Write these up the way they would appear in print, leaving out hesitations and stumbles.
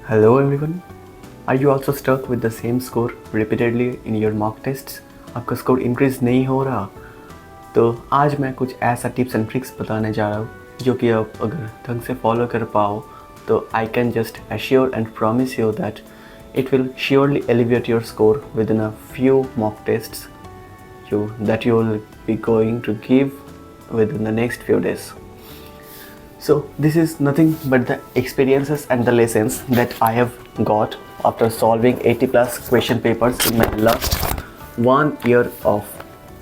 Hello everyone. Are you also stuck with the same score repeatedly in your mock tests? आपका score increase नहीं हो रहा? तो आज मैं कुछ ऐसा टिप्स एंड ट्रिक्स बताने जा रहा हूँ जो कि आप अगर ढंग से फॉलो कर पाओ तो I can just assure and promise you that it will surely elevate your score within a few mock tests that you will be going to give within the next few days. So this is nothing but the experiences and the lessons that I have got after solving 80 plus question papers in my last 1 year of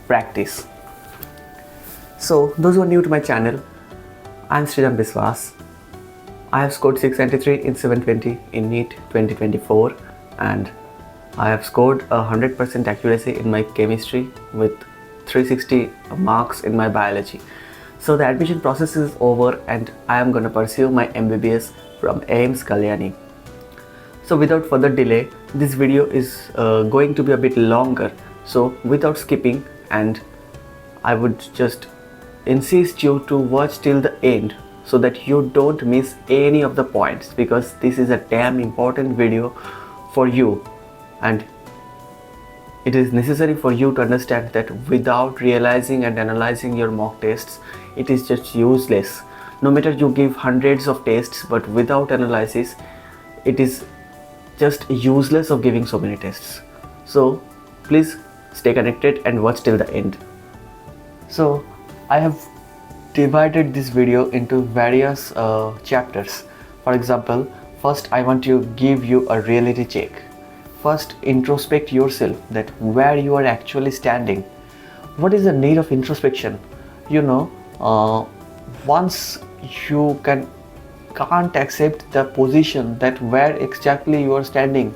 practice. So those who are new to my channel, I'm Shreejon Biswas. I have scored 693 in 720 in NEET 2024 and I have scored 100% accuracy in my chemistry with 360 marks in my biology. So the admission process is over and I am going to pursue my MBBS from AIIMS Kalyani. So without further delay, this video is going to be a bit longer. So without skipping, and I would just insist you to watch till the end so that you don't miss any of the points, because this is a damn important video for you and it is necessary for you to understand that without realizing and analyzing your mock tests, it is just useless. No matter you give hundreds of tests, but without analysis, it is just useless of giving so many tests. So please stay connected and watch till the end. So I have divided this video into various chapters. For example, first I want to give you a reality check. First, introspect yourself, that where you are actually standing. What is the need of introspection? You know, once you can't accept the position that where exactly you are standing,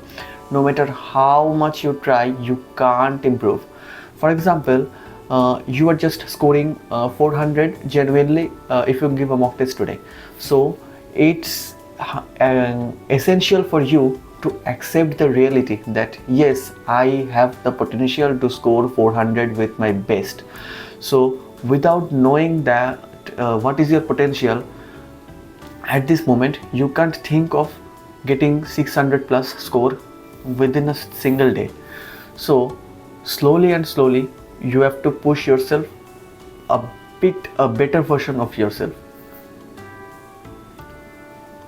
no matter how much you try, you can't improve. For example, you are just scoring 400 genuinely if you give a mock test today. So it's essential for you to accept the reality that yes, I have the potential to score 400 with my best. So without knowing that what is your potential at this moment, you can't think of getting 600 plus score within a single day. So slowly and slowly you have to push yourself a better version of yourself.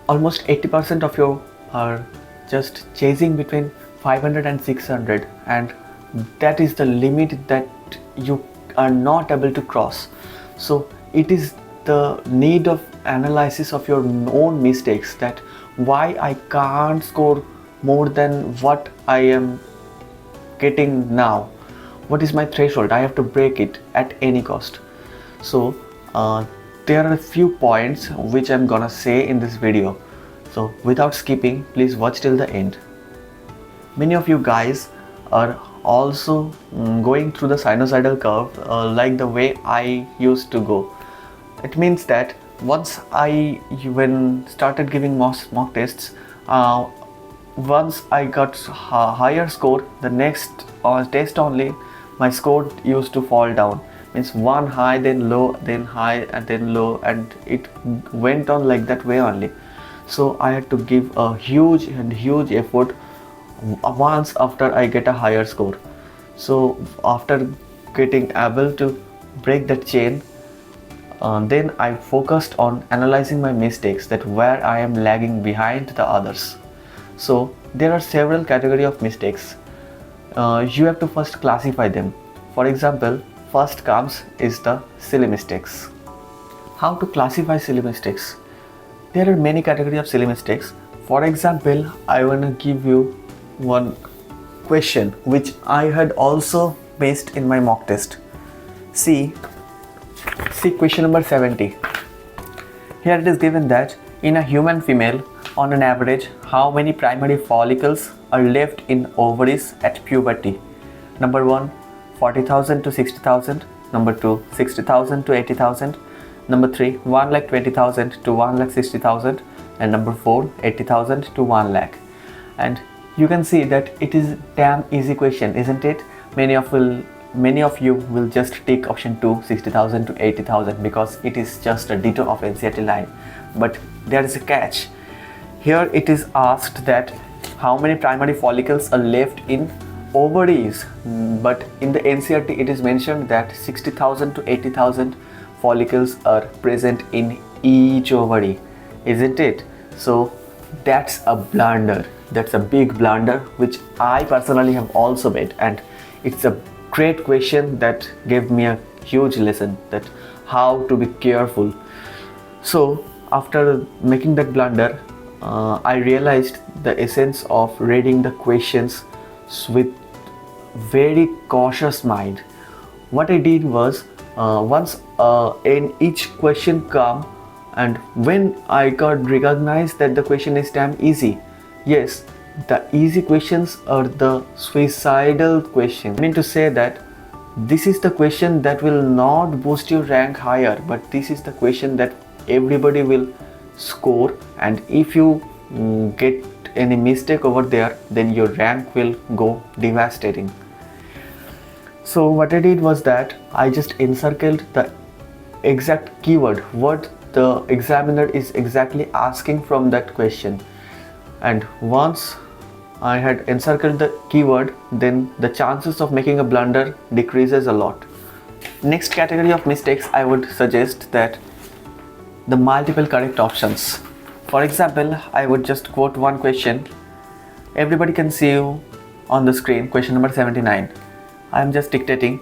Almost 80% of you are just chasing between 500 and 600, and that is the limit that you are not able to cross. So it is the need of analysis of your own mistakes, that why I can't score more than what I am getting now. What is my threshold? I have to break it at any cost. So there are a few points which I'm gonna say in this video. So without skipping, please watch till the end. Many of you guys are also going through the sinusoidal curve like the way I used to go. It means that once I started giving mock tests, once I got higher score, the next test only my score used to fall down. Means one high, then low, then high, and then low, and it went on like that way only. So I had to give a huge effort once after I get a higher score. So after getting able to break that chain, then I focused on analyzing my mistakes, that where I am lagging behind the others. So there are several categories of mistakes. You have to first classify them. For example, first comes is the silly mistakes. How to classify silly mistakes? There are many categories of silly mistakes. For example, I want to give you one question which I had also missed in my mock test. See question number 70. Here it is given that in a human female, on an average, how many primary follicles are left in ovaries at puberty? Number 1, 40,000 to 60,000. Number 2, 60,000 to 80,000. Number 3, 1,20,000 to 1,60,000. And number 4, 80,000 to 1 lakh. And you can see that it is damn easy question, isn't it? Many of you will just take option 2, 60,000 to 80,000, because it is just a ditto of NCERT line. But there is a catch. Here it is asked that how many primary follicles are left in ovaries, but in the NCERT it is mentioned that 60,000 to 80,000 follicles are present in each ovary, isn't it? So that's a blunder. That's a big blunder which I personally have also made, and it's a great question that gave me a huge lesson that how to be careful. So after making that blunder, I realized the essence of reading the questions with very cautious mind. What I did was, once in each question come, and when I got recognized that the question is damn easy, yes, the easy questions are the suicidal questions. I mean to say that this is the question that will not boost your rank higher, but this is the question that everybody will score, and if you get any mistake over there, then your rank will go devastating. So what I did was that I just encircled the exact keyword, what the examiner is exactly asking from that question, and once I had encircled the keyword, then the chances of making a blunder decreases a lot. Next category of mistakes, I would suggest that the multiple correct options. For example, I would just quote one question. Everybody can see you on the screen, question number 79. I am just dictating.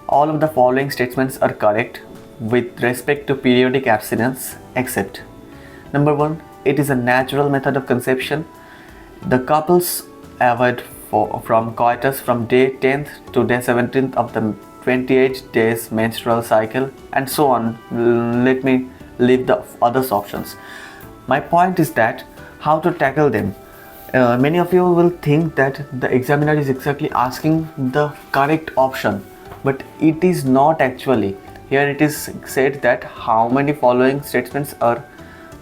All of the following statements are correct with respect to periodic abstinence except. Number 1, it is a natural method of conception. The couples avoid from coitus from day 10th to day 17th of the 28 days menstrual cycle, and so on. Let me leave the other options. My point is that how to tackle them. Many of you will think that the examiner is exactly asking the correct option, but it is not actually. Here it is said that how many following statements are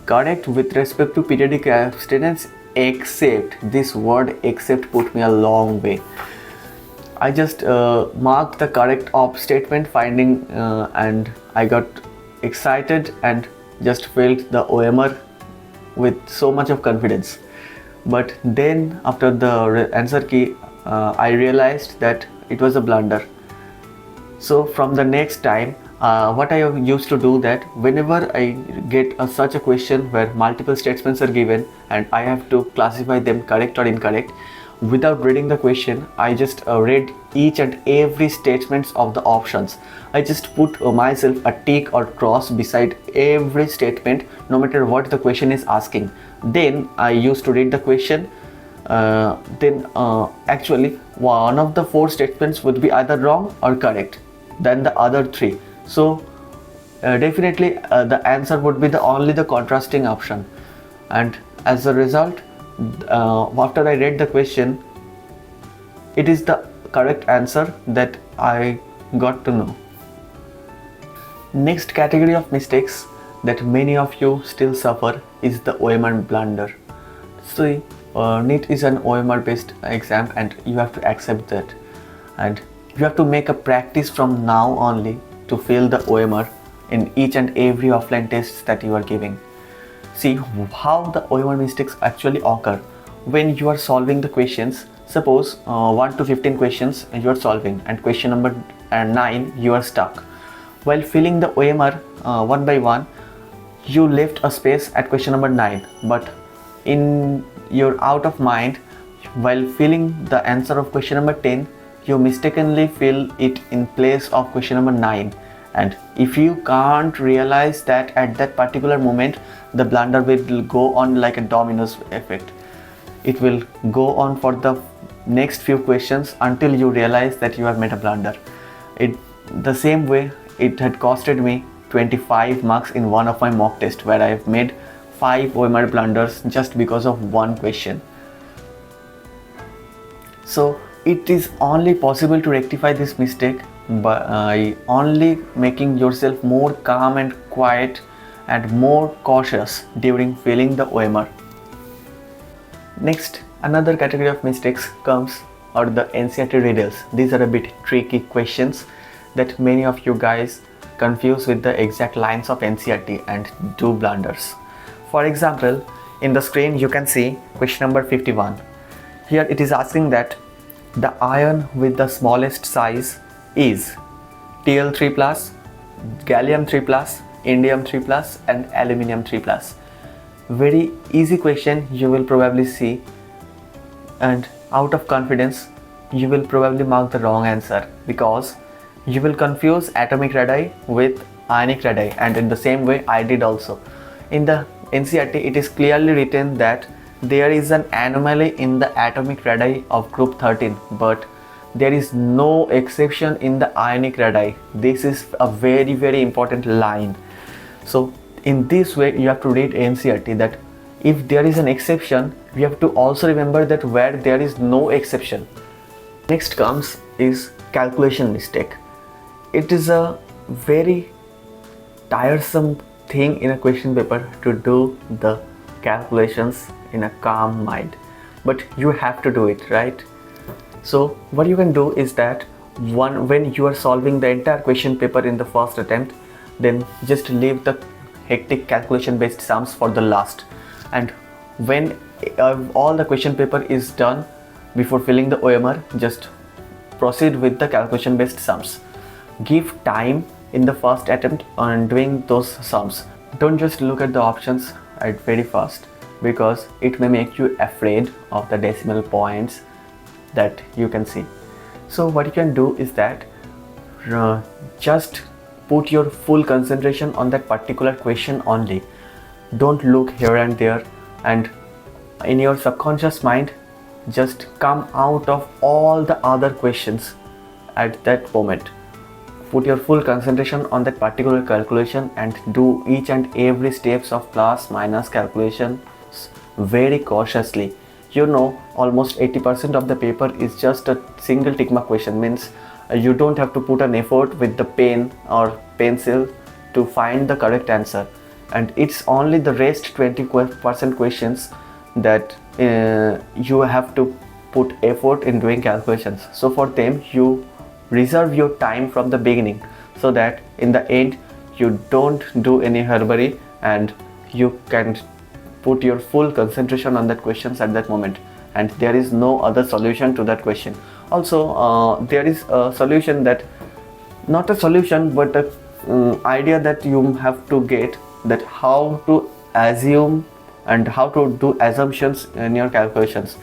correct with respect to periodic abstinence except. This word except put me a long way. I just marked the correct statement finding and I got excited and just filled the OMR with so much of confidence. But then after the answer key, I realized that it was a blunder. So from the next time, what I used to do that whenever I get such a question where multiple statements are given and I have to classify them correct or incorrect, without reading the question, I just read each and every statements of the options. I just put myself a tick or cross beside every statement, no matter what the question is asking. Then I used to read the question. Actually one of the 4 statements would be either wrong or correct than the other 3. So definitely the answer would be only the contrasting option, and as a result, after I read the question, it is the correct answer that I got to know. Next category of mistakes that many of you still suffer is the OMR blunder. See, NEET is an OMR based exam and you have to accept that, and you have to make a practice from now only to fail the OMR in each and every offline tests that you are giving. See how the OMR mistakes actually occur when you are solving the questions. Suppose 1 to 15 questions you are solving, and question number 9 you are stuck. While filling the OMR one by one, you left a space at question number 9, but in your out of mind, while filling the answer of question number 10, you mistakenly fill it in place of question number 9. And if you can't realize that at that particular moment, the blunder will go on like a dominoes effect. It will go on for the next few questions until you realize that you have made a blunder. The same way it had costed me 25 marks in one of my mock tests where I have made 5 OMR blunders just because of one question. So it is only possible to rectify this mistake by only making yourself more calm and quiet and more cautious during filling the OMR. Next, another category of mistakes are the NCERT riddles. These are a bit tricky questions that many of you guys confuse with the exact lines of NCERT and do blunders. For example, In the screen you can see question number 51. Here it is asking that the ion with the smallest size is Tl3 plus, gallium 3 plus, indium 3 plus and aluminium 3 plus. Very easy question you will probably see, and out of confidence you will probably mark the wrong answer because you will confuse atomic radii with ionic radii, and in the same way I did also. In the NCERT it is clearly written that there is an anomaly in the atomic radii of group 13, but there is no exception in the ionic radii. This is a very important line. So in this way you have to read NCERT, that if there is an exception we have to also remember that where there is no exception. Next comes is calculation mistake. It is a very tiresome thing in a question paper to do the calculations in a calm mind, but you have to do it, right? So what you can do is that when you are solving the entire question paper in the first attempt, then just leave the hectic calculation based sums for the last, and when all the question paper is done, before filling the OMR, just proceed with the calculation based sums. Give time in the first attempt on doing those sums. Don't just look at the options at very fast, because it may make you afraid of the decimal points that you can see. So what you can do is that just put your full concentration on that particular question only. Don't look here and there, and in your subconscious mind just come out of all the other questions at that moment. Put your full concentration on that particular calculation and do each and every steps of plus minus calculations very cautiously. You know, almost 80% of the paper is just a single tick mark question, means you don't have to put an effort with the pen or pencil to find the correct answer, and it's only the rest 20% questions that you have to put effort in doing calculations. So for them you reserve your time from the beginning, so that in the end you don't do any hurry and you can put your full concentration on that questions at that moment, and there is no other solution to that question. Also there is a solution, that not a solution but a idea that you have to get, that how to assume and how to do assumptions in your calculations.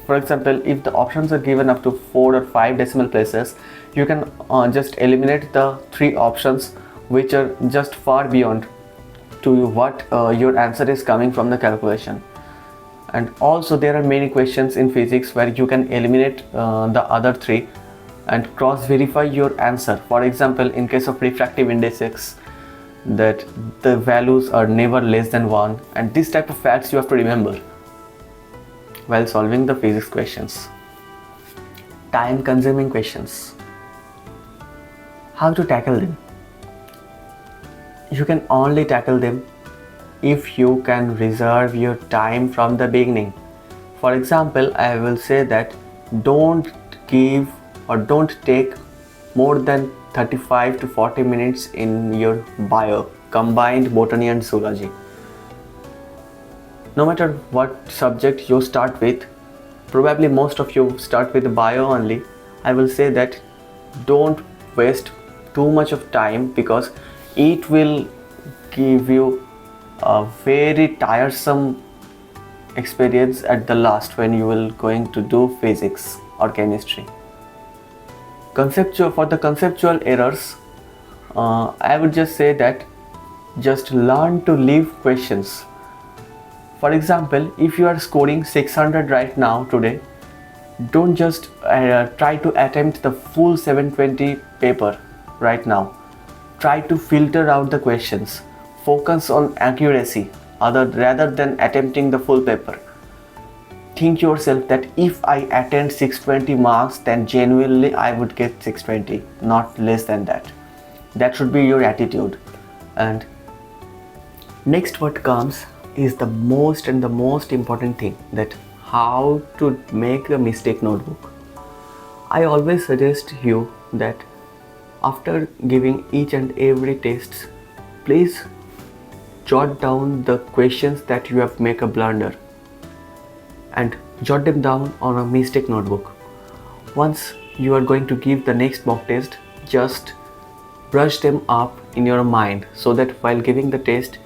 For example, if the options are given up to 4 or 5 decimal places, you can just eliminate the 3 options which are just far beyond to what your answer is coming from the calculation. And also there are many questions in physics where you can eliminate the other 3 and cross verify your answer. For example, in case of refractive indices, that the values are never less than 1, and this type of facts you have to remember while solving the physics questions. Time consuming questions. How to tackle them? You can only tackle them if you can reserve your time from the beginning. For example, I will say that don't give or don't take more than 35 to 40 minutes in your bio, combined botany and zoology. No matter what subject you start with, probably most of you start with bio only, I will say that don't waste too much of time, because it will give you a very tiresome experience at the last when you will going to do physics or chemistry. For the conceptual errors, I would just say that just learn to leave questions. For example, if you are scoring 600 right now today, don't just try to attempt the full 720 paper right now. Try to filter out the questions. Focus on accuracy rather than attempting the full paper. Think yourself that if I attend 620 marks, then genuinely I would get 620, not less than that. That should be your attitude. And next what comes is the most important thing, that how to make a mistake notebook. I always suggest you that after giving each and every test, please jot down the questions that you have make a blunder and jot them down on a mistake notebook. Once you are going to give the next mock test, just brush them up in your mind so that while giving the test,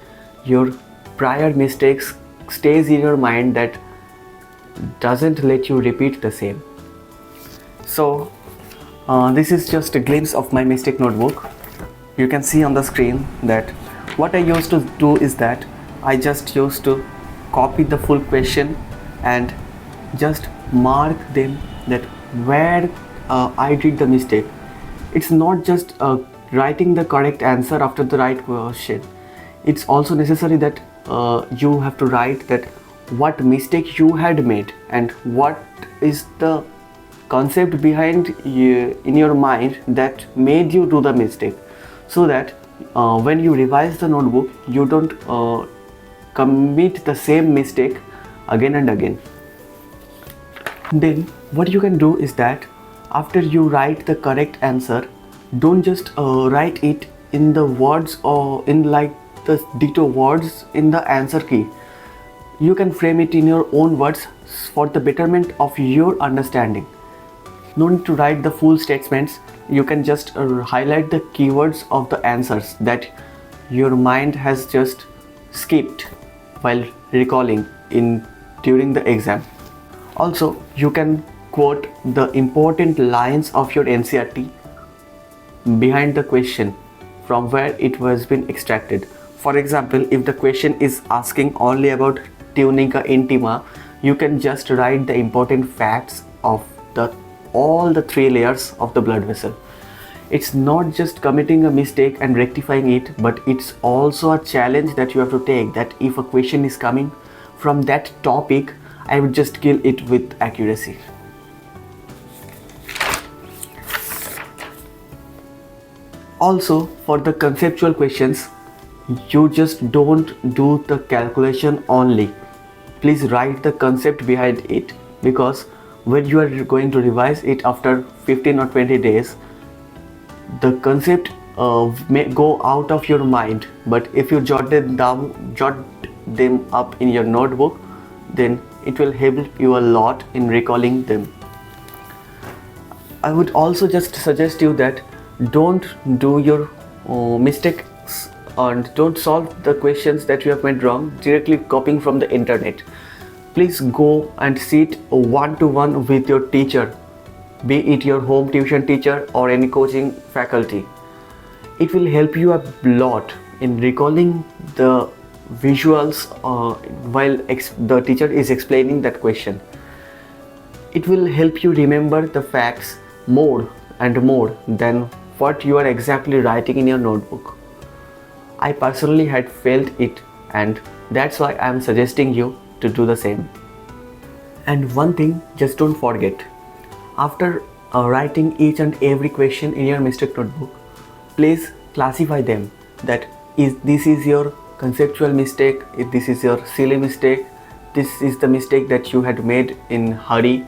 your prior mistakes stays in your mind, that doesn't let you repeat the same. So this is just a glimpse of my mistake notebook. You can see on the screen that what I used to do is that I just used to copy the full question and just mark them that where I did the mistake. It's not just writing the correct answer after the right question. It's also necessary that you have to write that what mistake you had made and what is the concept behind in your mind that made you do the mistake, so that when you revise the notebook you don't commit the same mistake again and again. Then what you can do is that after you write the correct answer, don't just write it in the words or in like the ditto words in the answer key. You can frame it in your own words for the betterment of your understanding. No need to write the full statements. You can just highlight the keywords of the answers that your mind has just skipped while recalling during the exam. Also, you can quote the important lines of your NCERT behind the question from where it was been extracted. For example, if the question is asking only about tunica intima, you can just write the important facts of all the 3 layers of the blood vessel. It's not just committing a mistake and rectifying it, but it's also a challenge that you have to take, that if a question is coming from that topic, I would just kill it with accuracy. Also, for the conceptual questions, you just don't do the calculation only. Please write the concept behind it, because when you are going to revise it after 15 or 20 days, the concept may go out of your mind, but if you jot them up in your notebook, then it will help you a lot in recalling them. I would also just suggest you that don't do your mistakes and don't solve the questions that you have made wrong directly copying from the internet. Please go and sit one-to-one with your teacher, be it your home tuition teacher or any coaching faculty. It will help you a lot in recalling the visuals while the teacher is explaining that question. It will help you remember the facts more and more than what you are exactly writing in your notebook. I personally had felt it, and that's why I am suggesting you to do the same. And one thing, just don't forget, after writing each and every question in your mistake notebook, please classify them, that this is your conceptual mistake, if this is your silly mistake, this is the mistake that you had made in hurry,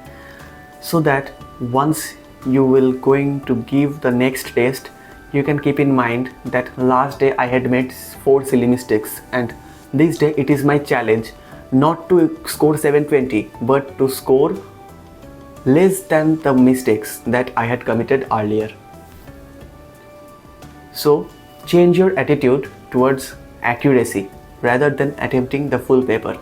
so that once you will going to give the next test, you can keep in mind that last day I had made 4 silly mistakes, and this day it is my challenge not to score 720 but to score less than the mistakes that I had committed earlier. So change your attitude towards accuracy rather than attempting the full paper.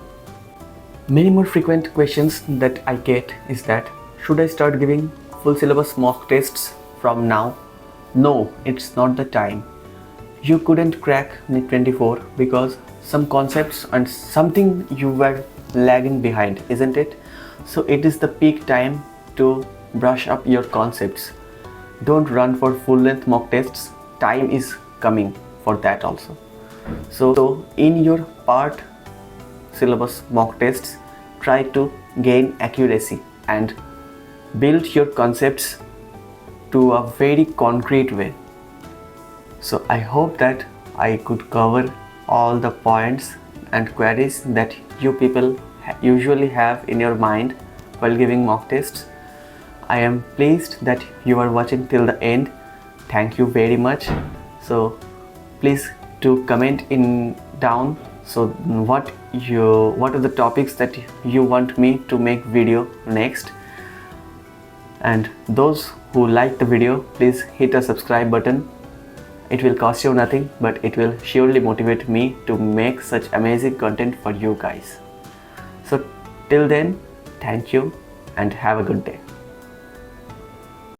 Many more frequent questions that I get is that, should I start giving full syllabus mock tests from now? No, it's not the time. You couldn't crack NEET 24 because some concepts and something you were lagging behind, isn't it? So it is the peak time to brush up your concepts. Don't run for full-length mock tests. Time is coming for that also. So in your part syllabus mock tests, try to gain accuracy and build your concepts to a very concrete way. So I hope that I could cover all the points and queries that you people usually have in your mind while giving mock tests. I am pleased that you are watching till the end. Thank you very much. So please do comment in down so what are the topics that you want me to make video next. And those who like the video, please hit a subscribe button. It will cost you nothing, but it will surely motivate me to make such amazing content for you guys. So till then, thank you and have a good day.